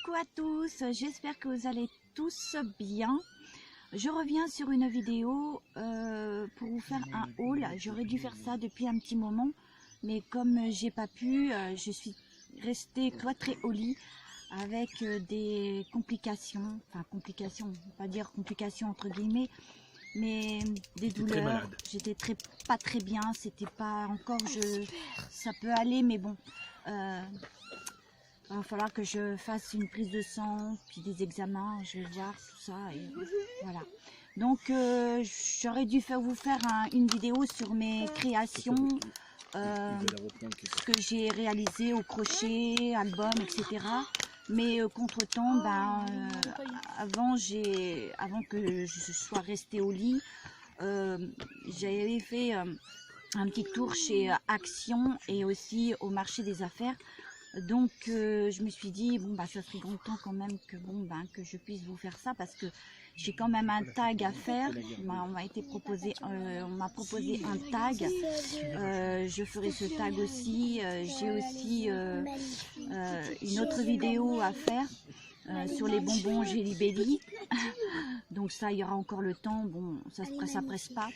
Coucou à tous, j'espère que vous allez tous bien. Je reviens sur une vidéo pour vous faire un haul. J'aurais dû faire ça depuis un petit moment, mais comme j'ai pas pu, je suis restée cloîtrée au lit avec des complications, enfin complications, on va pas dire complications entre guillemets, mais des douleurs. J'étais pas très bien, c'était pas encore, ça peut aller, mais bon. Il va falloir que je fasse une prise de sang, puis des examens, je vais voir tout ça, et voilà. Donc j'aurais dû vous faire une vidéo sur mes créations, ce que j'ai réalisé au crochet, album, etc. Mais contre-temps, avant que je sois restée au lit, j'avais fait un petit tour chez Action et aussi au marché des affaires. Donc je me suis dit bon ça serait grand temps quand même que que je puisse vous faire ça, parce que j'ai quand même un tag à faire. On m'a proposé un tag. Je ferai ce tag aussi. J'ai aussi une autre vidéo à faire sur les bonbons Jelly Belly. Donc ça, il y aura encore le temps. Bon, ça presse pas.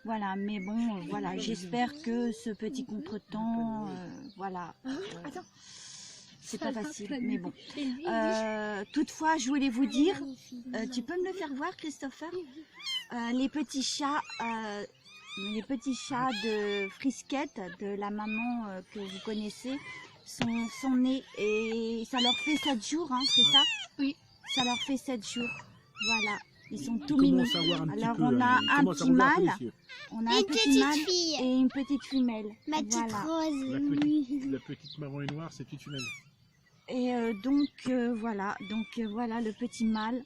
Voilà, mais bon, voilà. J'espère que ce petit contretemps, voilà. C'est pas facile, mais bon. Toutefois, je voulais vous dire, tu peux me le faire voir, Christopher? Les petits chats de Frisquette, de la maman que vous connaissez, sont nés et ça leur fait 7 jours, hein, c'est ça? Oui. Ça leur fait 7 jours. Voilà. Ils sont tout mignons. Alors on a un petit mâle, on a un petit mâle et une petite femelle. Ma petite rose. La petite marron et noire, c'est petite femelle. Et voilà, voilà le petit mâle.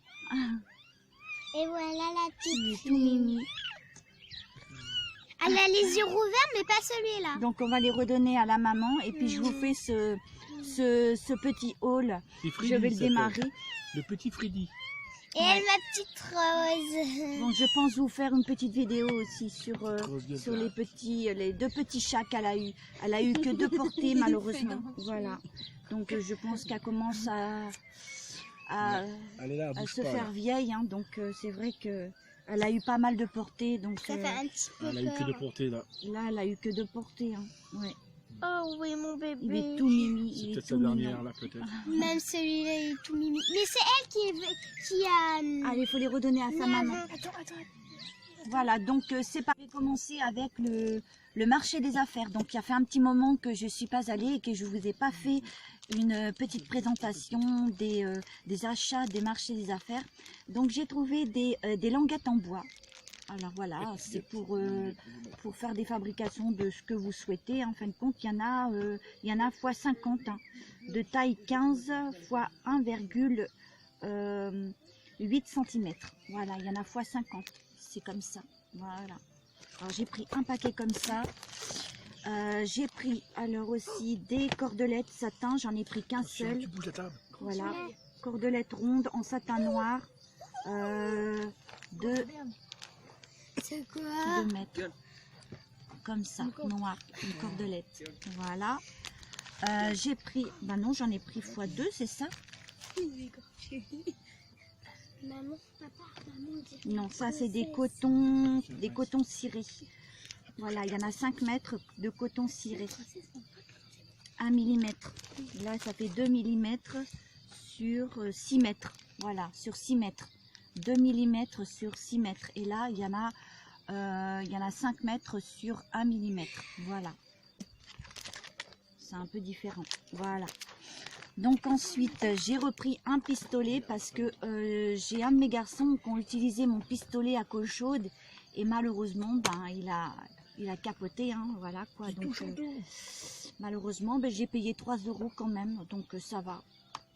Et voilà la petite tout mimi. Elle a les yeux ouverts, mais pas celui-là. Donc on va les redonner à la maman et puis je vous fais ce petit haul. Je vais le démarrer. Le petit Freddy. Et elle, ma petite rose. Bon, je pense vous faire une petite vidéo aussi sur les deux petits chats qu'elle a eu. Elle a eu que 2 portées malheureusement. Voilà. Donc je pense qu'elle commence à se faire vieille. Hein. Donc c'est vrai que elle a eu pas mal de portées. Donc ça fait un petit peu elle a eu que 2 portées là. Là, elle a eu que 2 portées. Hein. Ouais. Oh oui, mon bébé. Il est tout mimi. C'est peut-être sa dernière là, peut-être. Même celui-là il est tout mimi. Mais c'est elle qui a... Allez, il faut les redonner à sa maman. Attends. Voilà, donc c'est pas commencer avec le marché des affaires. Donc il y a fait un petit moment que je suis pas allée et que je vous ai pas fait une petite présentation des achats des marchés des affaires. Donc j'ai trouvé des languettes en bois. Alors voilà, c'est pour faire des fabrications de ce que vous souhaitez. En fin de compte, il y en a x 50, hein, de taille 15 x 1,8 cm. Voilà, il y en a x 50. C'est comme ça. Voilà. Alors j'ai pris un paquet comme ça. J'ai pris alors aussi des cordelettes satin. J'en ai pris qu'un seul. Tu bouges la table. Voilà, cordelettes rondes en satin noir. C'est quoi? 2 mètres, comme ça, noir, une cordelette. Voilà. J'ai pris, non, j'en ai pris x2, c'est ça? Maman, papa, maman. Non, ça c'est des cotons cirés. Voilà, il y en a 5 mètres de coton ciré. 1 mm. Là, ça fait 2 mm sur 6 mètres. Voilà, sur 6 mètres. 2 mm sur 6 mètres. Et là, il y en a 5 mètres sur 1 mm. Voilà. C'est un peu différent. Voilà. Donc ensuite, j'ai repris un pistolet parce que j'ai un de mes garçons qui ont utilisé mon pistolet à colle chaude. Et malheureusement, il a capoté. Hein, voilà quoi. Donc malheureusement, j'ai payé 3 € quand même. Donc ça va.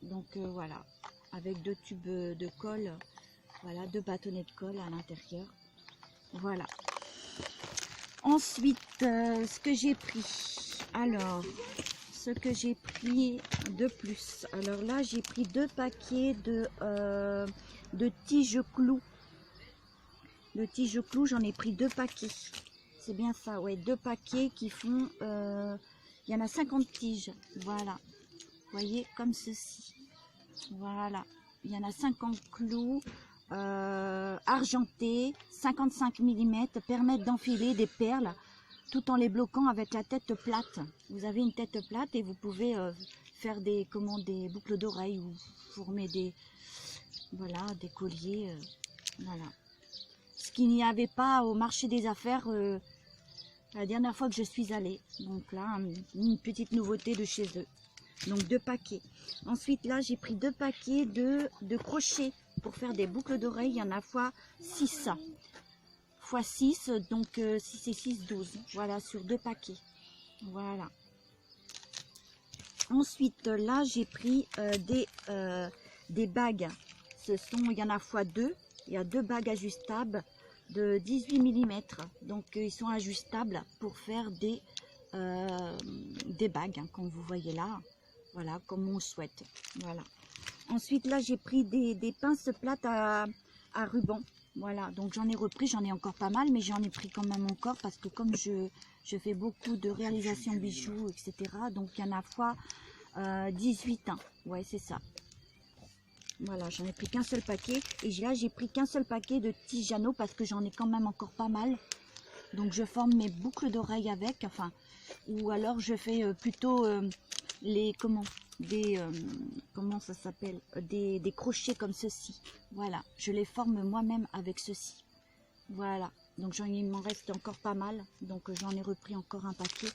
Donc voilà. Avec 2 tubes de colle. Voilà, 2 bâtonnets de colle à l'intérieur. Voilà. Ensuite, ce que j'ai pris. Alors, ce que j'ai pris de plus. Alors là, j'ai pris 2 paquets de tiges clous. De tiges clous, j'en ai pris 2 paquets. C'est bien ça, ouais. 2 paquets qui font... il y en a 50 tiges. Voilà. Vous voyez, comme ceci. Voilà, il y en a 50 clous argentés, 55 mm, permettent d'enfiler des perles tout en les bloquant avec la tête plate. Vous avez une tête plate et vous pouvez faire des boucles d'oreilles ou former des colliers. Voilà. Ce qu'il n'y avait pas au marché des affaires la dernière fois que je suis allée. Donc là, une petite nouveauté de chez eux. Donc 2 paquets. Ensuite là, j'ai pris 2 paquets de crochets pour faire des boucles d'oreilles. Il y en a fois 6. Fois 6, donc 6 et 6, 12. Voilà, sur 2 paquets. Voilà. Ensuite là, j'ai pris des bagues. Il y en a fois 2. Il y a 2 bagues ajustables de 18 mm. Donc ils sont ajustables pour faire des bagues, hein, comme vous voyez là. Voilà, comme on souhaite. Voilà. Ensuite, là, j'ai pris des pinces plates à ruban. Voilà, donc j'en ai repris, j'en ai encore pas mal, mais j'en ai pris quand même encore parce que comme je fais beaucoup de réalisations bijoux, etc. Donc il y en a fois 18 ans. Ouais, c'est ça. Voilà, j'en ai pris qu'un seul paquet. Et là, j'ai pris qu'un seul paquet de Tiziano parce que j'en ai quand même encore pas mal. Donc je forme mes boucles d'oreilles avec, enfin, ou alors je fais plutôt des crochets comme ceci. Voilà, je les forme moi-même avec ceci. Voilà, donc il m'en reste encore pas mal, donc j'en ai repris encore un paquet.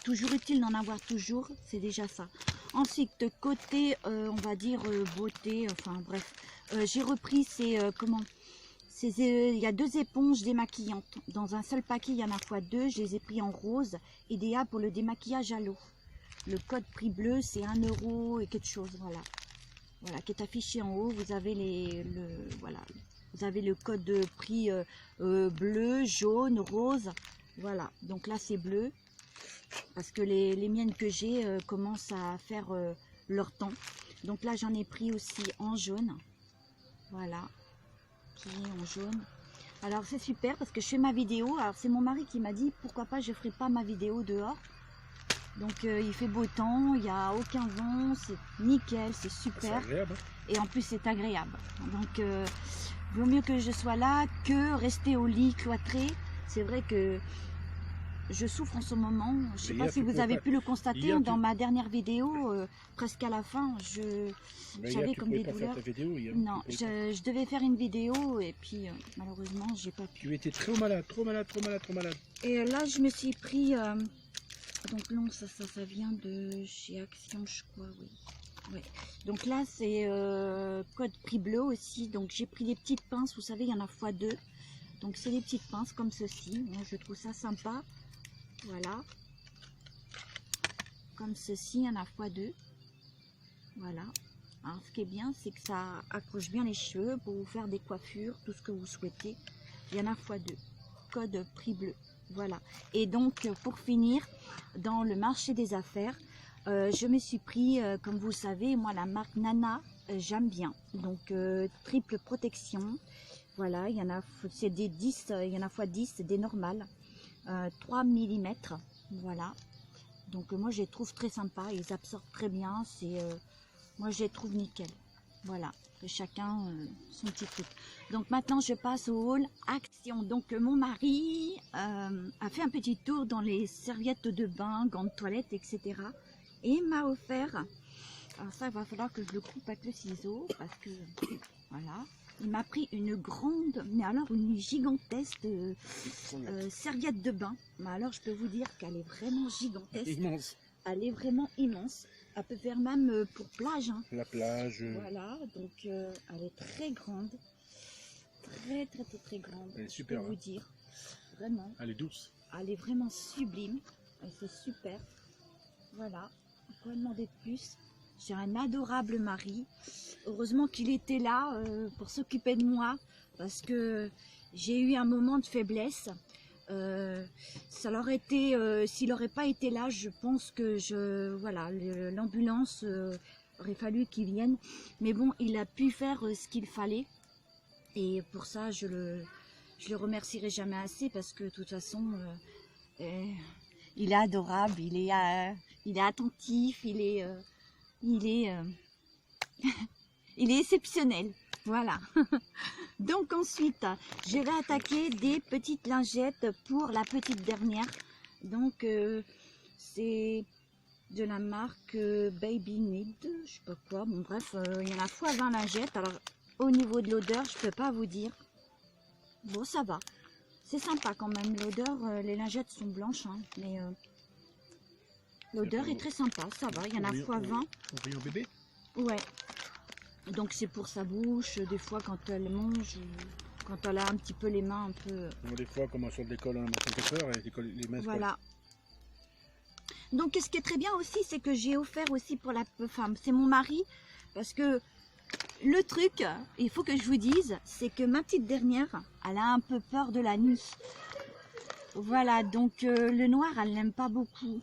Toujours utile d'en avoir toujours, c'est déjà ça. Ensuite, côté, on va dire beauté, enfin bref, j'ai repris il y a 2 éponges démaquillantes. Dans un seul paquet, il y en a fois 2. Je les ai pris en rose. Idéal pour le démaquillage à l'eau. Le code prix bleu, c'est 1 € et quelque chose. Voilà. Voilà, qui est affiché en haut. Vous avez vous avez le code de prix bleu, jaune, rose. Voilà. Donc là, c'est bleu. Parce que les miennes que j'ai commencent à faire leur temps. Donc là, j'en ai pris aussi en jaune. Voilà. Qui est en jaune. Alors c'est super parce que je fais ma vidéo. Alors c'est mon mari qui m'a dit pourquoi pas je ferai pas ma vidéo dehors. Donc il fait beau temps, il n'y a aucun vent, c'est nickel, c'est super. C'est agréable. Et en plus c'est agréable. Donc vaut mieux que je sois là que rester au lit cloîtré. C'est vrai que je souffre en ce moment. Je ne sais pas si vous avez pu le constater dans ma dernière vidéo, presque à la fin, j'avais comme des douleurs. Non, je devais faire une vidéo et puis malheureusement, j'ai pas pu. Tu étais trop malade, trop malade, trop malade, trop malade. Et là, je me suis pris. Donc non, ça vient de chez Action, je crois, oui. Ouais. Donc là, c'est code prix bleu aussi. Donc j'ai pris des petites pinces, vous savez, il y en a fois 2. Donc c'est des petites pinces comme ceci. Moi, je trouve ça sympa. Voilà, comme ceci, il y en a fois 2. Voilà. Alors ce qui est bien, c'est que ça accroche bien les cheveux pour vous faire des coiffures, tout ce que vous souhaitez. Il y en a fois 2. Code prix bleu. Voilà. Et donc pour finir, dans le marché des affaires, je me suis pris, comme vous le savez, moi la marque Nana, j'aime bien. Donc triple protection. Voilà, il y en a, c'est des 10, il y en a fois 10, c'est des normales. 3 mm, voilà. Donc moi je les trouve très sympas, ils absorbent très bien, moi je les trouve nickel. Voilà, chacun son petit truc. Donc maintenant je passe au haul action. Donc mon mari a fait un petit tour dans les serviettes de bain, gants de toilette, etc. Et m'a offert, alors ça il va falloir que je le coupe avec le ciseau, parce que voilà. Il m'a pris une grande, mais alors une gigantesque serviette de bain. Mais alors je peux vous dire qu'elle est vraiment gigantesque. Immense. Elle est vraiment immense. Elle peut faire même pour plage. Hein. La plage. Voilà, donc elle est très grande. Très grande. Elle est super. Je peux vous dire. Vraiment. Elle est douce. Elle est vraiment sublime. C'est super. Voilà. Quoi demander de plus? J'ai un adorable mari. Heureusement qu'il était là pour s'occuper de moi parce que j'ai eu un moment de faiblesse. Ça l'aurait été, s'il n'aurait pas été là, je pense que voilà, l'ambulance aurait fallu qu'il vienne. Mais bon, il a pu faire ce qu'il fallait. Et pour ça, je le remercierai jamais assez parce que de toute façon, il est adorable, il est attentif, il est Il est exceptionnel. Voilà. Donc ensuite, je vais attaquer des petites lingettes pour la petite dernière. Donc c'est de la marque Baby Need, je sais pas quoi. Bon bref, il y en a fois 20 lingettes. Alors au niveau de l'odeur, je peux pas vous dire. Bon, ça va. C'est sympa quand même. L'odeur, les lingettes sont blanches, hein, mais l'odeur est très sympa. Ça va. Il y en a fois 20. On rayon bébé. Ouais. Donc c'est pour sa bouche, des fois quand elle mange, ou quand elle a un petit peu les mains un peu... Des fois, comme on sort de l'école, on a peur et les mains se Voilà. Donc ce qui est très bien aussi, c'est que j'ai offert aussi pour la femme. C'est mon mari, parce que le truc, il faut que je vous dise, c'est que ma petite dernière, elle a un peu peur de la nuit. Voilà, donc le noir, elle n'aime pas beaucoup.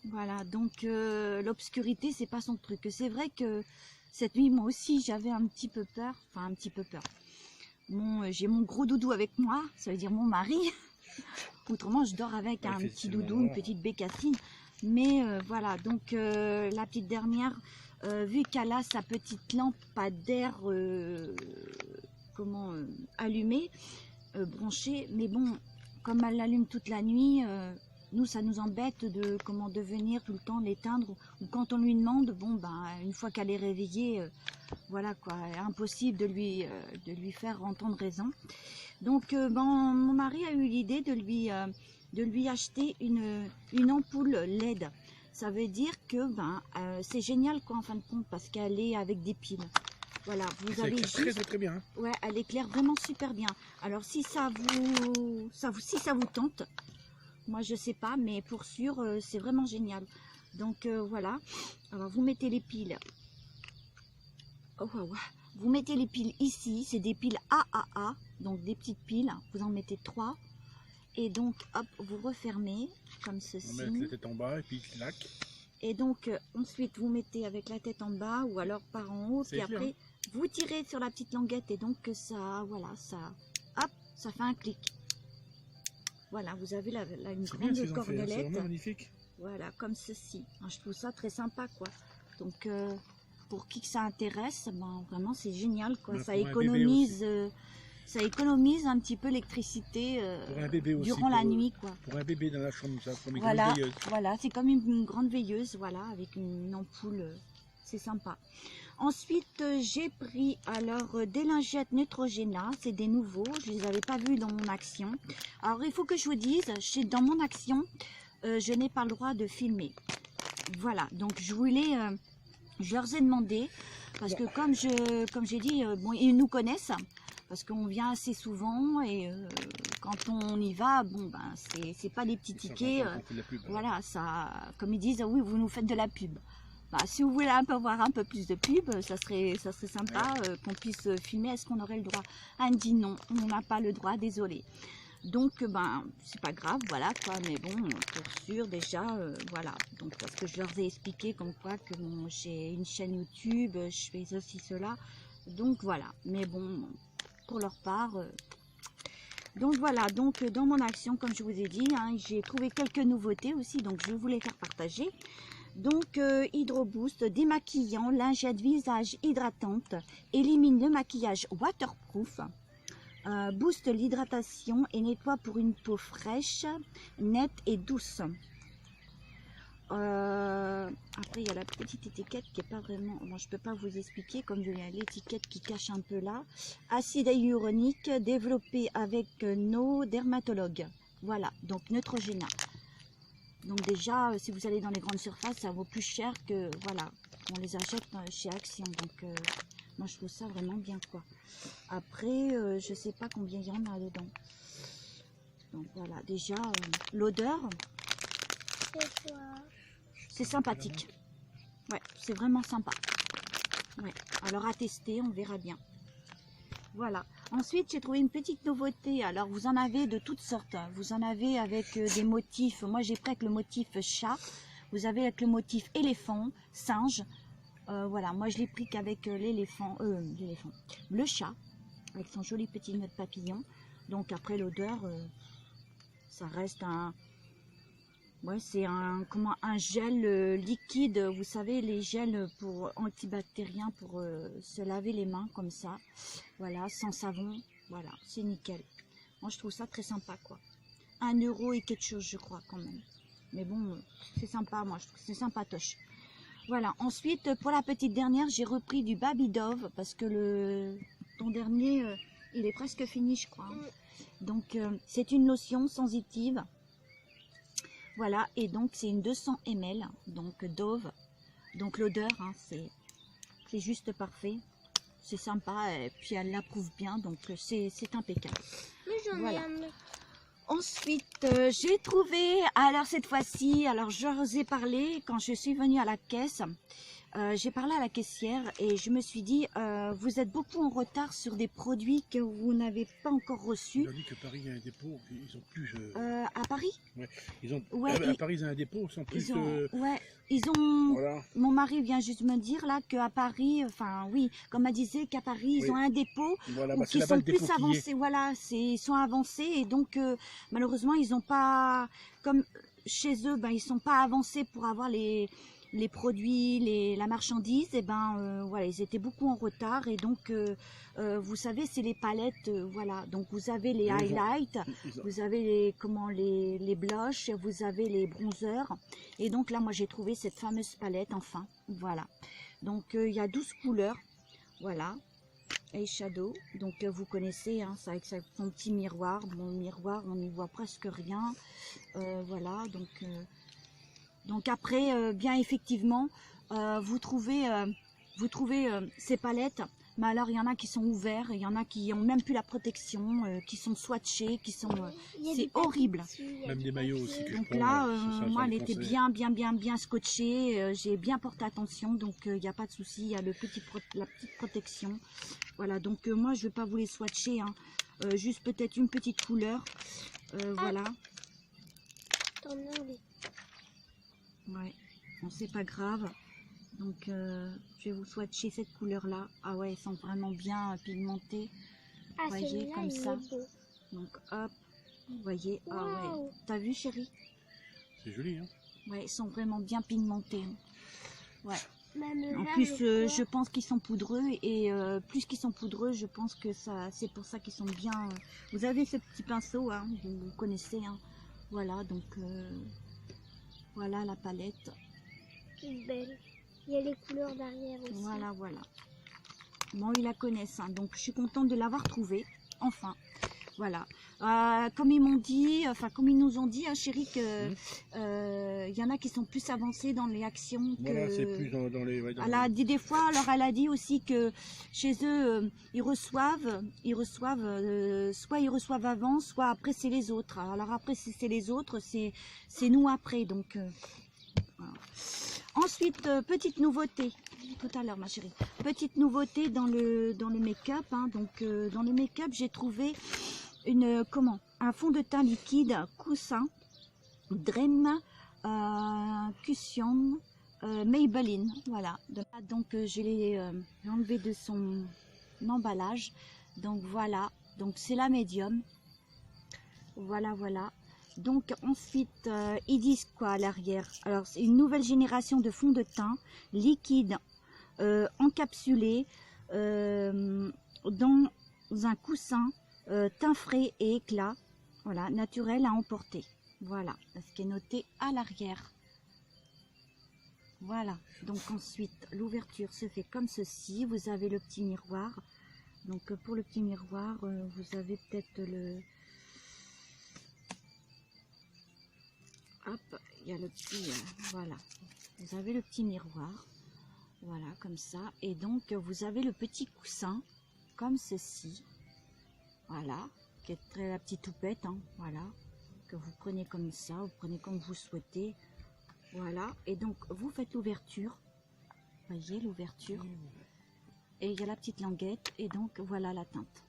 Voilà, donc l'obscurité, c'est pas son truc. C'est vrai que cette nuit, moi aussi, j'avais un petit peu peur. Enfin, un petit peu peur. Bon, j'ai mon gros doudou avec moi, ça veut dire mon mari. Autrement, je dors avec un petit doudou, une petite bécassine. Mais voilà, donc la petite dernière, vu qu'elle a sa petite lampadaire allumée, branchée, mais bon, comme elle l'allume toute la nuit, nous, ça nous embête de venir tout le temps l'éteindre. Ou quand on lui demande, bon, ben, une fois qu'elle est réveillée, voilà quoi, impossible de lui faire entendre raison. Donc, mon mari a eu l'idée de lui acheter une ampoule LED. Ça veut dire que c'est génial quoi en fin de compte parce qu'elle est avec des piles. Voilà, vous avez juste... très bien. Hein. Ouais, elle éclaire vraiment super bien. Alors si ça vous tente, moi je sais pas, mais pour sûr c'est vraiment génial. Donc voilà. Alors vous mettez les piles. Oh, wow. Vous mettez les piles ici, c'est des piles AAA, donc des petites piles. Vous en mettez 3. Et donc, hop, vous refermez comme ceci. On met la tête en bas et puis clac. Et donc, ensuite, vous mettez avec la tête en bas ou alors par en haut. Puis après, vous tirez sur la petite languette et donc ça, voilà, ça, hop, ça fait un clic. Voilà, vous avez une grande cordelette. C'est vraiment magnifique. Voilà, comme ceci. Je trouve ça très sympa, quoi. Donc, pour qui que ça intéresse, vraiment, c'est génial, quoi. Ça économise... ça économise un petit peu l'électricité durant la nuit, quoi. Pour un bébé dans la chambre, ça, comme une voilà, grande veilleuse. Voilà, c'est comme une grande veilleuse, voilà, avec une ampoule, c'est sympa. Ensuite, j'ai pris alors des lingettes Neutrogena, c'est des nouveaux, je les avais pas vus dans mon action. Alors, il faut que je vous dise, dans mon action, je n'ai pas le droit de filmer. Voilà, donc je leur ai demandé, parce que comme j'ai dit, bon, ils nous connaissent. Parce qu'on vient assez souvent et quand on y va, bon ben c'est pas des petits tickets. Voilà, ça, comme ils disent, oui, vous nous faites de la pub. Bah, si vous voulez avoir un peu plus de pub, ça serait sympa qu'on puisse filmer. Est-ce qu'on aurait le droit? Anne dit non, on n'a pas le droit, désolé. Donc ben c'est pas grave, voilà quoi. Mais bon, pour sûr déjà, voilà. Donc parce que je leur ai expliqué comme quoi que bon, j'ai une chaîne YouTube, je fais ceci, cela. Donc voilà. Mais bon. Pour leur part. Donc voilà, donc dans mon action, comme je vous ai dit, hein, j'ai trouvé quelques nouveautés aussi, donc je vais vous les faire partager. Donc Hydro Boost, démaquillant, lingette visage hydratante, élimine le maquillage waterproof, booste l'hydratation et nettoie pour une peau fraîche, nette et douce. Après il y a la petite étiquette qui est pas vraiment, moi je peux pas vous expliquer comme il y a l'étiquette qui cache un peu là. Acide hyaluronique développé avec nos dermatologues. Voilà, donc Neutrogena. Donc déjà si vous allez dans les grandes surfaces ça vaut plus cher que voilà, on les achète chez Action. Donc moi je trouve ça vraiment bien quoi. Après je sais pas combien il y en a dedans. Donc voilà, déjà l'odeur. C'est sympathique. Ouais, c'est vraiment sympa. Ouais. Alors à tester, on verra bien. Voilà. Ensuite, j'ai trouvé une petite nouveauté. Alors, vous en avez de toutes sortes. Vous en avez avec des motifs. Moi, j'ai pris avec le motif chat. Vous avez avec le motif éléphant, singe. Voilà. Moi, je l'ai pris qu'avec l'éléphant. Le chat. Avec son joli petit nœud de papillon. Donc, après l'odeur, ça reste Ouais, c'est un gel liquide, vous savez, les gels pour antibactériens pour se laver les mains comme ça. Voilà, sans savon. Voilà, c'est nickel. Moi, je trouve ça très sympa, quoi. 1 euro et quelque chose, je crois, quand même. Mais bon, c'est sympa, moi, je trouve que c'est sympatoche. Voilà, ensuite, pour la petite dernière, j'ai repris du Baby Dove parce que ton dernier, il est presque fini, je crois. Donc, c'est une lotion sensitive. Voilà, et donc c'est une 200 ml, donc Dove. Donc l'odeur, hein, c'est juste parfait. C'est sympa, et puis elle l'approuve bien, donc c'est impeccable. Mais j'en ai un. Ensuite, j'ai trouvé, alors cette fois-ci, alors je vous ai parlé quand je suis venue à la caisse. J'ai parlé à la caissière et je me suis dit, vous êtes beaucoup en retard sur des produits que vous n'avez pas encore reçus. Ils ont dit que Paris a un dépôt, ils ont plus... À Paris? Ouais, ils ont... Ouais, à Paris, ils ont un dépôt, ils sont plus... ils ont... Voilà. Mon mari vient juste me dire là qu'à Paris, enfin oui, comme elle disait qu'à Paris, ils ont un dépôt, voilà, ou qu'ils sont plus avancés. Voilà, ils sont avancés et donc malheureusement, ils n'ont pas... Comme chez eux, ben, ils ne sont pas avancés pour avoir les produits, la marchandise, et ben voilà, ils étaient beaucoup en retard et donc vous savez, c'est les palettes, voilà. Donc vous avez les highlights, vous avez les blushs, vous avez les bronzers et donc là moi j'ai trouvé cette fameuse palette enfin, voilà. Donc il y a 12 couleurs, voilà. Eyeshadow, donc vous connaissez, hein, ça avec son petit miroir. Bon, miroir, on n'y voit presque rien, voilà. Donc après, bien effectivement, vous trouvez ces palettes, mais alors il y en a qui sont ouverts, il y en a qui ont même plus la protection, qui sont swatchés, qui sont, c'est horrible. Même des maillots aussi. Que donc je là, prends, moi, elle était bien scotchée, j'ai bien porté attention, donc il n'y a pas de souci, il y a la petite protection. Voilà, donc moi je vais pas vous les swatcher, hein, juste peut-être une petite couleur, voilà. Ouais, bon, c'est pas grave. Donc, je vais vous swatcher cette couleur-là. Ah ouais, elles sont vraiment bien pigmentées. Vous voyez, comme ça. Donc, hop, vous voyez. Wow. Ah ouais, t'as vu, chérie? C'est joli, hein? Ouais, ils sont vraiment bien pigmentés. Ouais. Même en plus, je pense qu'ils sont poudreux et plus qu'ils sont poudreux, je pense que c'est pour ça qu'ils sont bien. Vous avez ce petit pinceau, hein, vous connaissez, hein. Voilà, donc. Voilà la palette. C'est belle. Il y a les couleurs derrière aussi. Voilà, voilà. Bon, ils la connaissent, hein, donc je suis contente de l'avoir trouvée. Enfin, voilà. Comme ils m'ont dit, enfin comme ils nous ont dit, hein, chérie, que y en a qui sont plus avancés dans les actions. Voilà, c'est plus dans les... Ouais, elle a dit des fois, alors elle a dit aussi que chez eux, ils reçoivent, soit ils reçoivent avant, soit après c'est les autres. Alors après si c'est les autres, c'est nous après. Donc voilà. Ensuite, petite nouveauté, tout à l'heure ma chérie, petite nouveauté dans le make-up, hein. Donc dans le make-up j'ai trouvé un fond de teint liquide coussin Dream Cushion Maybelline, voilà. Donc je l'ai enlevé de son emballage, donc voilà, donc c'est la médium, voilà. Donc ensuite, ils disent quoi à l'arrière? Alors c'est une nouvelle génération de fond de teint liquide encapsulé dans un coussin teint frais et éclat, voilà, naturel à emporter. Voilà ce qui est noté à l'arrière. Voilà, donc ensuite l'ouverture se fait comme ceci. Vous avez le petit miroir. Donc pour le petit miroir, vous avez peut-être le... Hop, il y a le petit, voilà, vous avez le petit miroir, voilà, comme ça, et donc vous avez le petit coussin, comme ceci, voilà, qui est très la petite toupette, hein, voilà, que vous prenez comme ça, vous prenez comme vous souhaitez, voilà, et donc vous faites l'ouverture, voyez l'ouverture, et il y a la petite languette, et donc voilà la teinte.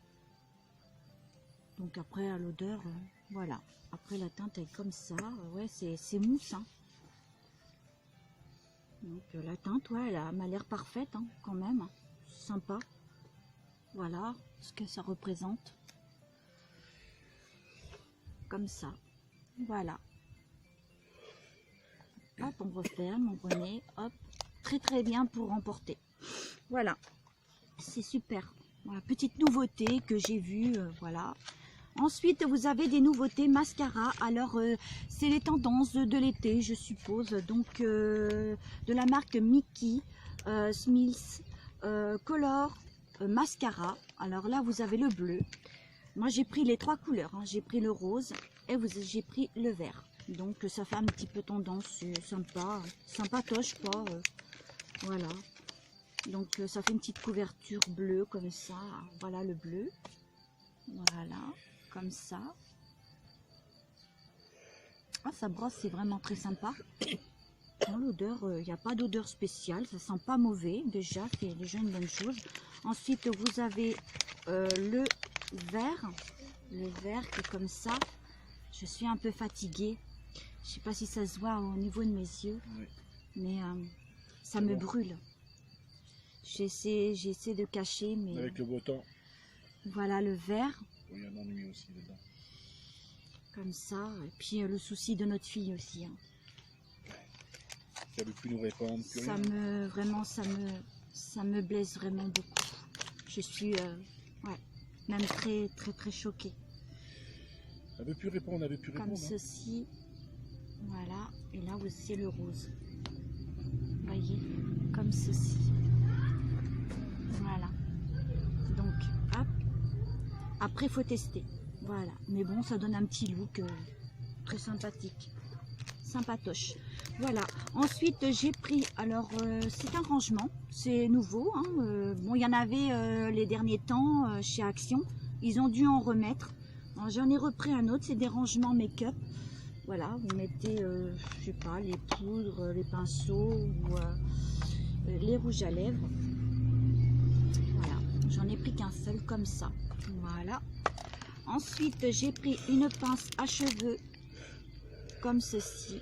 Donc après à l'odeur, voilà. Après la teinte est comme ça, ouais, c'est mousse, hein. Donc la teinte, ouais, elle m'a l'air parfaite, hein, quand même, hein. Sympa. Voilà ce que ça représente. Comme ça, voilà. Hop, on referme, on remet, hop. Très très bien pour remporter. Voilà, c'est super. Voilà, petite nouveauté que j'ai vue, voilà. Ensuite, vous avez des nouveautés mascara. Alors, c'est les tendances de l'été, je suppose. Donc, de la marque Mickey, Smills, Color, mascara. Alors là, vous avez le bleu. Moi, j'ai pris les 3 couleurs. Hein. J'ai pris le rose et j'ai pris le vert. Donc, ça fait un petit peu tendance, c'est sympa, sympatoche quoi. Voilà. Donc, ça fait une petite couverture bleue comme ça. Voilà le bleu. Voilà, comme ça. Ah, ça brosse, c'est vraiment très sympa. Dans l'odeur, il n'y a pas d'odeur spéciale. Ça sent pas mauvais. Déjà, c'est déjà une bonne chose. Ensuite, vous avez le vert. Le vert qui est comme ça. Je suis un peu fatiguée. Je sais pas si ça se voit au niveau de mes yeux. Oui. Mais ça me brûle. J'essaie de cacher, mais... Avec le beau temps. Voilà le vert. Il y a un ennui aussi dedans. Comme ça. Et puis le souci de notre fille aussi. Hein. Ça ne veut plus nous répondre. Plus Ça rien. me... Vraiment, ça me blesse vraiment beaucoup. Je suis... ouais, même très, très, très choquée. Elle ne veut plus répondre, elle ne veut plus Comme répondre. Hein. ceci. Voilà. Et là, c'est le rose. Vous voyez? Comme ceci. Voilà. Donc, hop. Après, il faut tester. Voilà. Mais bon, ça donne un petit look très sympathique. Sympatoche. Voilà. Ensuite, j'ai pris... Alors, c'est un rangement. C'est nouveau. Hein, bon, il y en avait les derniers temps chez Action. Ils ont dû en remettre. J'en ai repris un autre. C'est des rangements make-up. Voilà. Vous mettez, je sais pas, les poudres, les pinceaux ou les rouges à lèvres. Voilà. J'en ai pris qu'un seul comme ça. Voilà. Ensuite, j'ai pris une pince à cheveux comme ceci.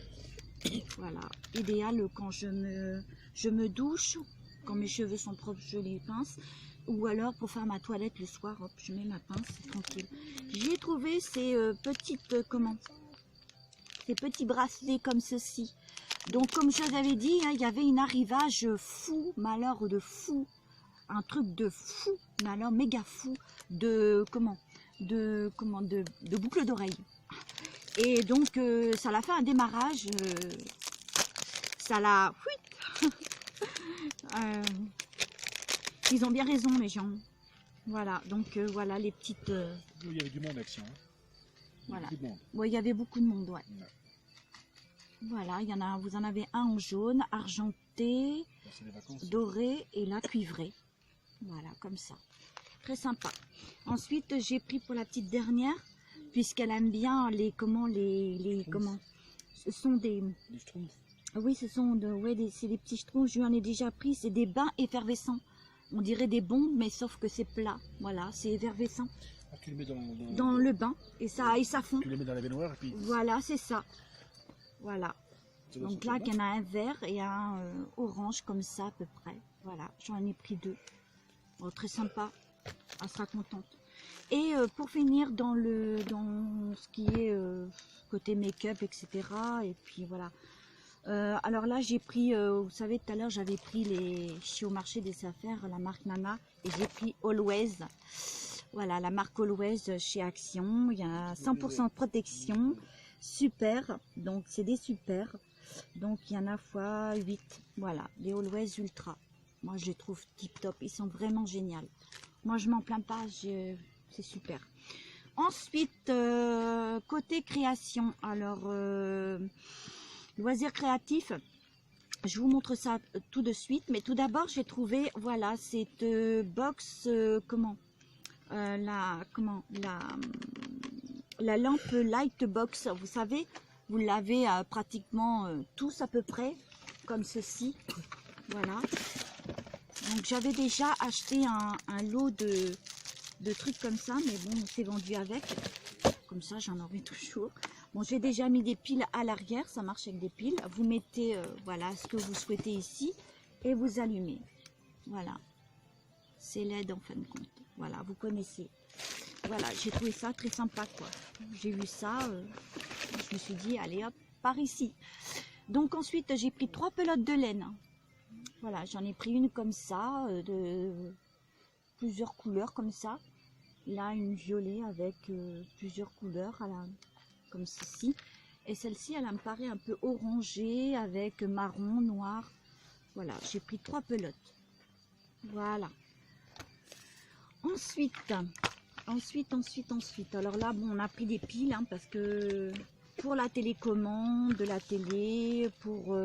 Voilà. Idéal quand je me douche, quand mes cheveux sont propres, je les pince. Ou alors pour faire ma toilette le soir, hop, je mets ma pince, c'est tranquille. J'ai trouvé ces petites, ces petits bracelets comme ceci. Donc comme je vous avais dit, hein, il y avait un arrivage fou, mais alors de fou. Un truc de fou, mais alors méga fou, de de boucles d'oreilles. Et donc ça l'a fait un démarrage, ça l'a... ils ont bien raison les gens. Voilà, donc voilà les petites... Il y avait du monde Action. Hein. Voilà. Beaucoup de monde. Ouais, il y avait beaucoup de monde, ouais. Ouais. Voilà, il y en a, vous en avez un en jaune, argenté, Là, c'est les vacances. doré et là cuivré. Voilà, comme ça. Très sympa. Ensuite, j'ai pris pour la petite dernière, puisqu'elle aime bien les comment. Ce sont des... Les schtroumpfs. Oui, ce sont c'est des petits schtroumpfs. Je lui en ai déjà pris. C'est des bains effervescents. On dirait des bombes, mais sauf que c'est plat. Voilà, c'est effervescent. Ah, tu le mets Dans le bain et ça fond. Tu les mets dans la baignoire et puis... Voilà, c'est ça. Voilà. ça doit Donc sentir là, bon. il y en a un vert et un orange comme ça à peu près. Voilà, j'en ai pris 2. Oh, très sympa. Elle sera contente. Et pour finir dans ce qui est côté make-up, etc. Et puis voilà. Alors là, j'ai pris, vous savez, tout à l'heure, j'avais pris je suis au marché des affaires, la marque Nana, et j'ai pris Always. Voilà, la marque Always chez Action. Il y a 100% de protection. Super. Donc, c'est des super. Donc, il y en a fois 8. Voilà, les Always Ultra. Moi, je les trouve tip top. Ils sont vraiment géniaux. Moi, je m'en plains pas. C'est super. Ensuite, côté création. Alors, loisirs créatifs. Je vous montre ça tout de suite. Mais tout d'abord, j'ai trouvé, voilà, cette box, la lampe Lightbox, vous savez, vous l'avez pratiquement tous à peu près, comme ceci, voilà. Donc j'avais déjà acheté un lot de trucs comme ça, mais bon, c'est vendu avec, comme ça j'en aurai toujours. Bon, j'ai déjà mis des piles à l'arrière, ça marche avec des piles. Vous mettez, voilà, ce que vous souhaitez ici, et vous allumez, voilà. C'est LED en fin de compte, voilà, vous connaissez. Voilà, j'ai trouvé ça très sympa, quoi. J'ai vu ça, je me suis dit, allez hop, par ici. Donc ensuite, j'ai pris 3 pelotes de laine. Voilà, j'en ai pris une comme ça, de plusieurs couleurs comme ça. Là, une violet avec plusieurs couleurs, comme ceci. Et celle-ci, elle me paraît un peu orangée avec marron, noir. Voilà, j'ai pris 3 pelotes. Voilà. Ensuite. Alors là, bon, on a pris des piles, hein, parce que pour la télécommande de la télé, pour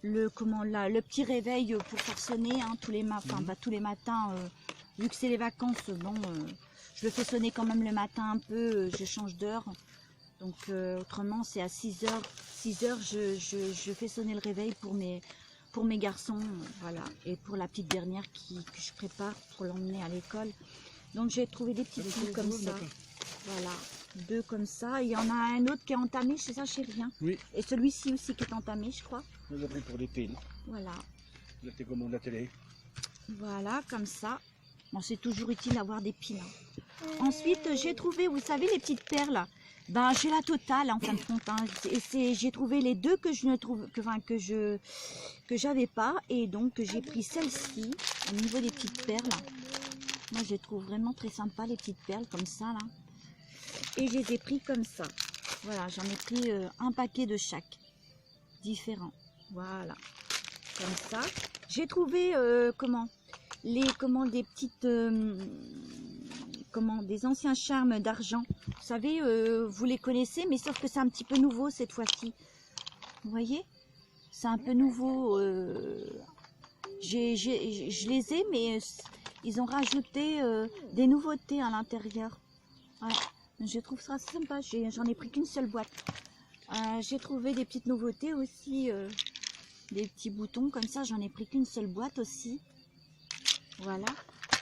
le petit réveil pour faire sonner, hein, tous les matins, vu que c'est les vacances, bon, je le fais sonner quand même le matin un peu, je change d'heure. Donc autrement, c'est à 6 heures. 6 heures, je fais sonner le réveil pour mes garçons, voilà, et pour la petite dernière que je prépare pour l'emmener à l'école. Donc j'ai trouvé des petites piles comme ça, voilà, 2 comme ça. Il y en a un autre qui est entamé, c'est ça chérie, rien. Oui. Et celui-ci aussi qui est entamé, je crois. On a pris pour des piles. Voilà. La télécommande de la télé. Voilà, comme ça. Bon, c'est toujours utile d'avoir des piles, hein. Ensuite, j'ai trouvé, vous savez, les petites perles. Ben, j'ai la totale, en fin de compte, hein. J'ai trouvé les 2 que je ne trouve, que j'avais pas, et donc j'ai pris celle-ci au niveau des petites perles. Moi, je les trouve vraiment très sympa, les petites perles comme ça, là. Et je les ai pris comme ça. Voilà, j'en ai pris un paquet de chaque, différent. Voilà, comme ça. J'ai trouvé des petites, des anciens charmes d'argent. Vous savez, vous les connaissez, mais sauf que c'est un petit peu nouveau cette fois-ci. Vous voyez, c'est un peu nouveau. Je les ai, mais ils ont rajouté des nouveautés à l'intérieur. Voilà. Je trouve ça sympa. J'en ai pris qu'une seule boîte. J'ai trouvé des petites nouveautés aussi, des petits boutons comme ça. J'en ai pris qu'une seule boîte aussi. Voilà.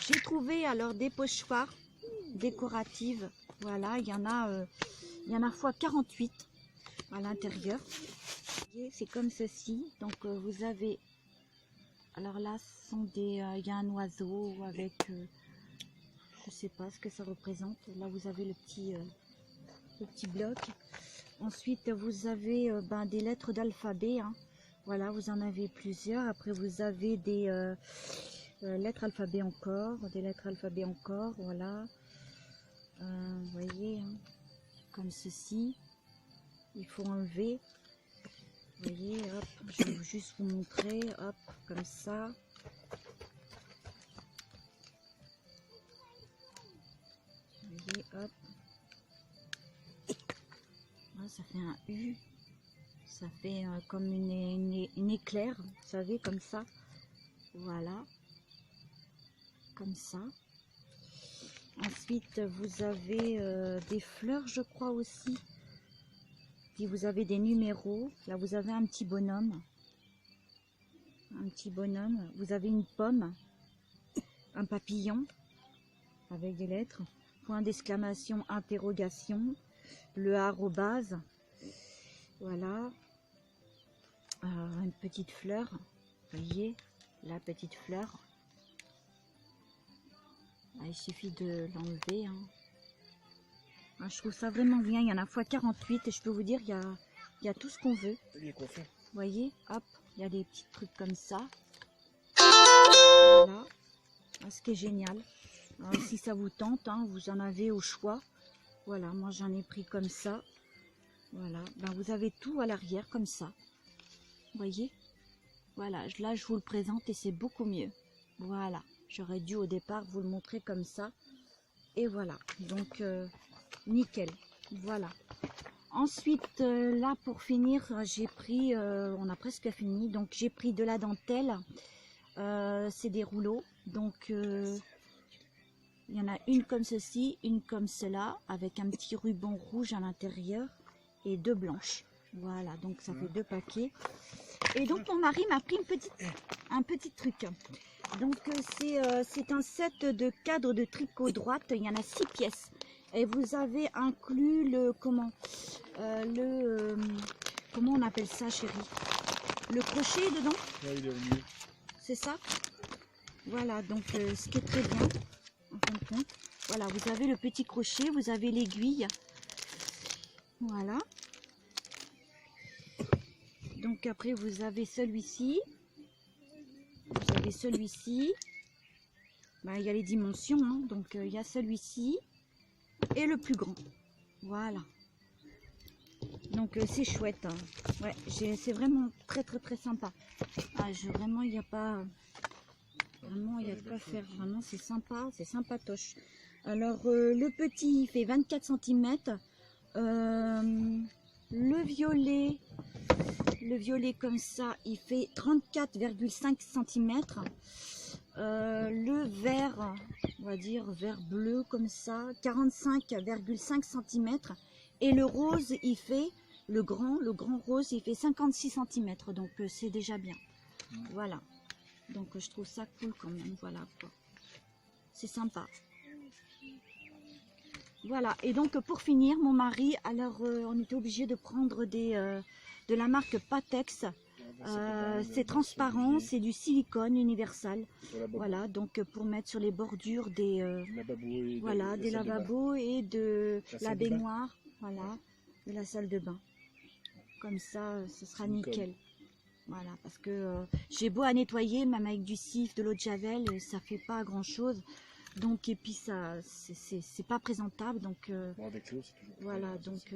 J'ai trouvé alors des pochoirs décoratives. Voilà, il y en a fois 48 à l'intérieur. C'est comme ceci. Donc vous avez, alors là, ce sont il y a un oiseau avec, je sais pas ce que ça représente. Là, vous avez le petit bloc. Ensuite, vous avez des lettres d'alphabet, hein. Voilà, vous en avez plusieurs. Après, vous avez des lettres alphabet encore, des lettres alphabet encore, voilà. Vous voyez, hein, comme ceci. Il faut enlever. Vous voyez, hop, je vais juste vous montrer, hop, comme ça. Vous voyez, hop. Là, ça fait un U. Ça fait comme une éclair, vous savez, comme ça. Voilà. Comme ça. Ensuite, vous avez des fleurs, je crois aussi. Puis vous avez des numéros. Là, vous avez un petit bonhomme. Un petit bonhomme. Vous avez une pomme. Un papillon. Avec des lettres. Point d'exclamation, interrogation. Le arrobase. Voilà. Une petite fleur. Vous voyez, la petite fleur. Il suffit de l'enlever, hein. Je trouve ça vraiment bien. Il y en a fois 48 et je peux vous dire, il y a tout ce qu'on veut. Vous voyez, hop, il y a des petits trucs comme ça. Voilà. Ce qui est génial. Alors, si ça vous tente, hein, vous en avez au choix. Voilà, moi j'en ai pris comme ça. Voilà, vous avez tout à l'arrière comme ça. Vous voyez? Voilà, là je vous le présente et c'est beaucoup mieux. Voilà. J'aurais dû au départ vous le montrer comme ça. Et voilà. Donc, nickel. Voilà. Ensuite, là, pour finir, j'ai pris... on a presque fini. Donc, j'ai pris de la dentelle. C'est des rouleaux. Donc, il y en a une comme ceci, une comme cela, avec un petit ruban rouge à l'intérieur et 2 blanches. Voilà. Donc, ça fait 2 paquets. Et donc, mon mari m'a pris un petit truc. Donc c'est un set de cadres de tricot droite, il y en a 6 pièces. Et vous avez inclus comment on appelle ça chérie? Le crochet dedans? Ouais, il est au milieu. C'est ça? Voilà, donc ce qui est très bien, en fin de compte. Voilà, vous avez le petit crochet, vous avez l'aiguille. Voilà. Donc après vous avez celui-ci. Vous avez celui-ci. Ben, il y a les dimensions, hein. Donc il y a celui-ci et le plus grand. Voilà. Donc c'est chouette. Hein. Ouais, c'est vraiment très sympa. Ah, vraiment il n'y a pas... Vraiment, il n'y a pas à faire. Vraiment, c'est sympa, c'est sympatoche. Alors, le petit, il fait 24 cm. Le violet comme ça, il fait 34,5 cm. Le vert, on va dire vert bleu comme ça, 45,5 cm. Et le rose, il fait, le grand rose, il fait 56 cm. Donc, c'est déjà bien. Voilà. Donc je trouve ça cool quand même, voilà quoi. C'est sympa. Voilà, et donc pour finir, mon mari, alors on était obligé de prendre de la marque Patex. C'est transparent, c'est du silicone universal. Voilà, donc pour mettre sur les bordures des lavabos et de la baignoire, voilà, de la salle de bain. Comme ça, ce sera nickel. Voilà, parce que j'ai beau à nettoyer, même avec du cif, de l'eau de javel, ça fait pas grand chose. Donc, et puis ça, c'est pas présentable. Donc, bon, avec l'eau, c'est toujours voilà, donc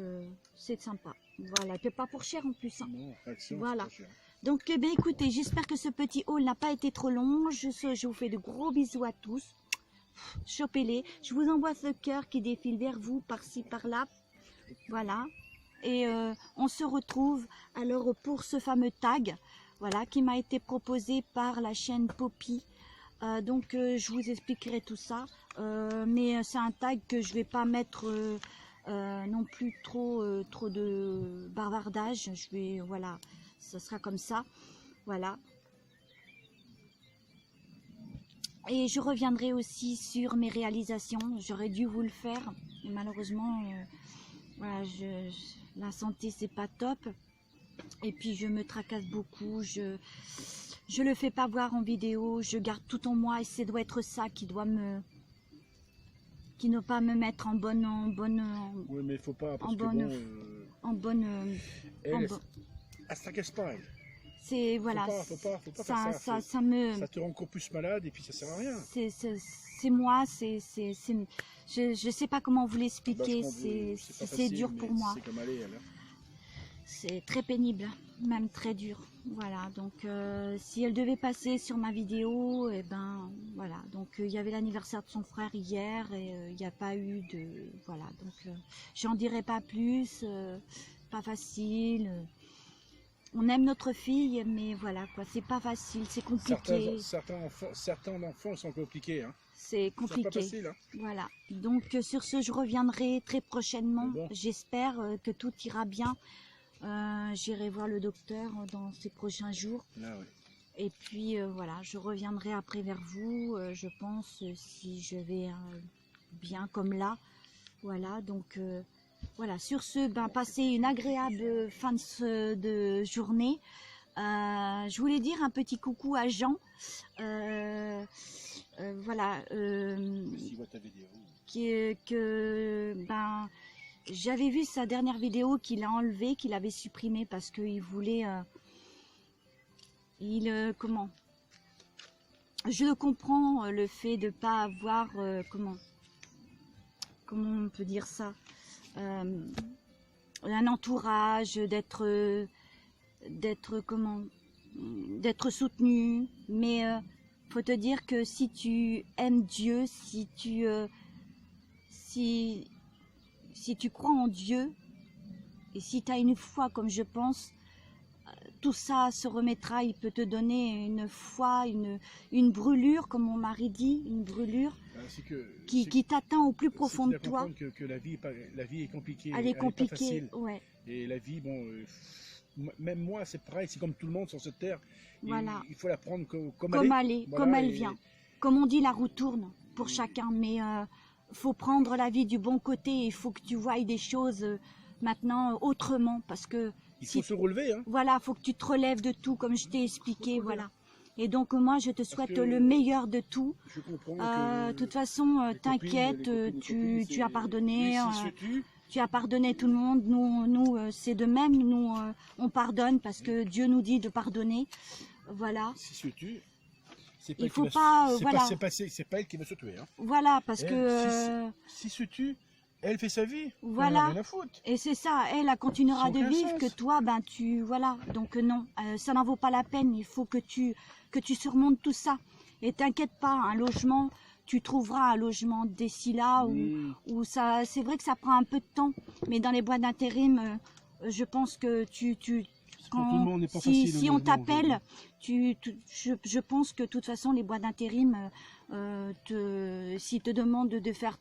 c'est sympa. Voilà, et puis pas pour cher en plus. Hein. Non, Action, voilà. c'est pas cher. Donc, eh bien, écoutez, j'espère que ce petit haul n'a pas été trop long. Je vous fais de gros bisous à tous. Chopez-les. Je vous envoie ce cœur qui défile vers vous, par-ci, par-là. Voilà. Et on se retrouve alors pour ce fameux tag, voilà, qui m'a été proposé par la chaîne Poppy. Donc je vous expliquerai tout ça, mais c'est un tag que je vais pas mettre non plus trop de bavardage. Je vais, voilà, ce sera comme ça, voilà. Et je reviendrai aussi sur mes réalisations. J'aurais dû vous le faire, mais malheureusement, voilà, la santé c'est pas top. Et puis je me tracasse beaucoup. Je le fais pas voir en vidéo. Je garde tout en moi et ça doit être ça qui doit qui ne pas me mettre en bonne. Oui, mais il faut pas. Parce en que bonne. bon, En bonne. elle s'agace pas. Elle. C'est voilà. Faut pas faire ça. Ça me. Ça te rend encore plus malade et puis ça sert à rien. C'est moi. Je sais pas comment vous l'expliquer. C'est dur pour moi. C'est comme aller, alors. C'est très pénible, même très dur. Voilà, donc si elle devait passer sur ma vidéo, et ben voilà. Donc il y avait l'anniversaire de son frère hier et il n'y a pas eu de... Voilà, donc j'en dirai pas plus, pas facile. On aime notre fille, mais voilà quoi, c'est pas facile, c'est compliqué. Certains enfants sont compliqués. Hein. C'est compliqué. C'est pas facile, hein. Voilà, donc sur ce, je reviendrai très prochainement. Bon. J'espère que tout ira bien. J'irai voir le docteur dans ces prochains jours. Ah ouais. Et puis voilà, je reviendrai après vers vous, je pense, si je vais bien comme là. Voilà, donc voilà, sur ce, ben, passez une agréable fin de journée. Je voulais dire un petit coucou à Jean. Voilà. Ben, j'avais vu sa dernière vidéo qu'il a enlevée, qu'il avait supprimée parce qu'il voulait... comment? Je le comprends, le fait de ne pas avoir... comment on peut dire ça? Un entourage, d'être soutenu. Mais faut te dire que si tu aimes Dieu, si tu crois en Dieu, et si tu as une foi comme je pense, tout ça se remettra. Il peut te donner une foi, une brûlure, comme mon mari dit, une brûlure qui t'atteint au plus profond de toi. Que la vie est compliquée. Elle est compliquée, pas facile. ouais. Et la vie, bon, même moi, c'est pareil, c'est comme tout le monde sur cette terre. Voilà. Il faut la prendre comme elle vient. Comme on dit, la roue tourne pour chacun, mais faut prendre la vie du bon côté. Il faut que tu voies des choses maintenant autrement, parce que il faut se relever. Hein. Voilà, faut que tu te relèves de tout, comme je t'ai expliqué, voilà. Et donc moi, je te souhaite le meilleur de tout. Je comprends. De toute façon, t'inquiète, tu as pardonné. tu as pardonné tout le monde. Nous c'est de même. Nous, on pardonne parce que Dieu nous dit de pardonner. Voilà. Si se tue, c'est pas Il elle qui faut va pas, se- voilà. c'est pas elle qui va se tuer. Hein. Voilà, parce Elle, que... si se tue, elle fait sa vie. Voilà. Elle en a rien à foutre. Et c'est ça, elle continuera Ça de n'a aucun vivre, sens. que toi, ben tu... Voilà, donc non, ça n'en vaut pas la peine. Il faut que tu surmontes tout ça. Et t'inquiète pas, un logement, tu trouveras un logement d'ici là, où ça... C'est vrai que ça prend un peu de temps, mais dans les boîtes d'intérim, je pense que Pour tout le monde n'est pas si facile. on honnêtement, t'appelle, je pense que de toute façon les boîtes d'intérim, s'ils te demandent de faire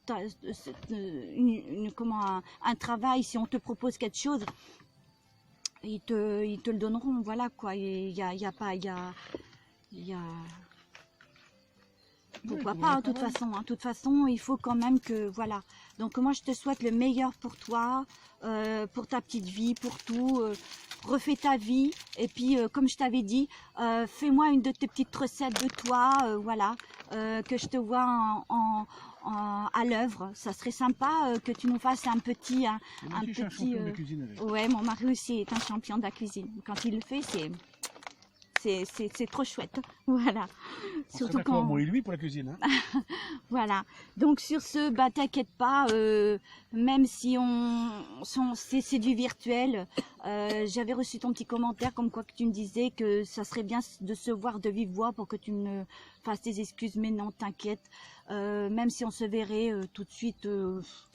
un travail, si on te propose quelque chose, ils te le donneront. Voilà quoi. Il y a pas, pourquoi oui, pas, oui, de toute quand même. façon. De toute façon, il faut quand même que, voilà. Donc moi, je te souhaite le meilleur pour toi, pour ta petite vie, pour tout. Refais ta vie. Et puis, comme je t'avais dit, fais-moi une de tes petites recettes de toi, voilà, que je te vois à l'œuvre. Ça serait sympa que tu nous fasses un petit, On a dit, je suis un champion de cuisine avec. ouais, mon mari aussi est un champion de la cuisine. Quand il le fait, c'est trop chouette. Voilà. On serait d'accord, moi et lui, pour la cuisine. Hein. Voilà. Donc sur ce, bah t'inquiète pas, même si c'est du virtuel, j'avais reçu ton petit commentaire comme quoi que tu me disais que ça serait bien de se voir de vive voix pour que tu me fasses tes excuses, mais non, t'inquiète. Même si on se verrait tout de suite,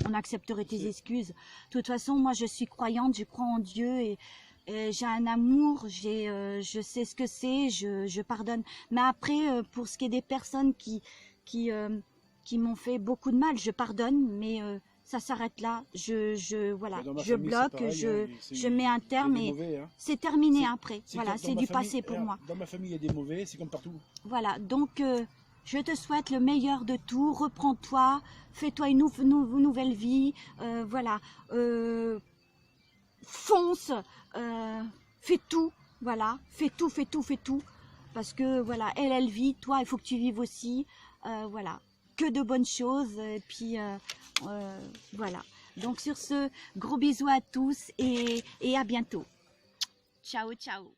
on accepterait tes excuses. De toute façon, moi je suis croyante, je crois en Dieu et j'ai un amour, je sais ce que c'est, je pardonne. Mais après, pour ce qui est des personnes qui m'ont fait beaucoup de mal, je pardonne, mais ça s'arrête là. Voilà, Dans ma je famille, bloque, c'est pareil, hein, je mets un terme il y a et des mauvais, hein. c'est terminé après. Voilà, comme c'est dans du ma famille, passé pour regarde, moi. Dans ma famille, il y a des mauvais, c'est comme partout. Voilà, donc je te souhaite le meilleur de tout. Reprends-toi, fais-toi une nouvelle vie. Voilà. Fonce, fais tout, voilà, fais tout, parce que voilà, elle vit, toi, il faut que tu vives aussi, voilà, que de bonnes choses, et puis voilà. Donc sur ce, gros bisous à tous et à bientôt. Ciao, ciao.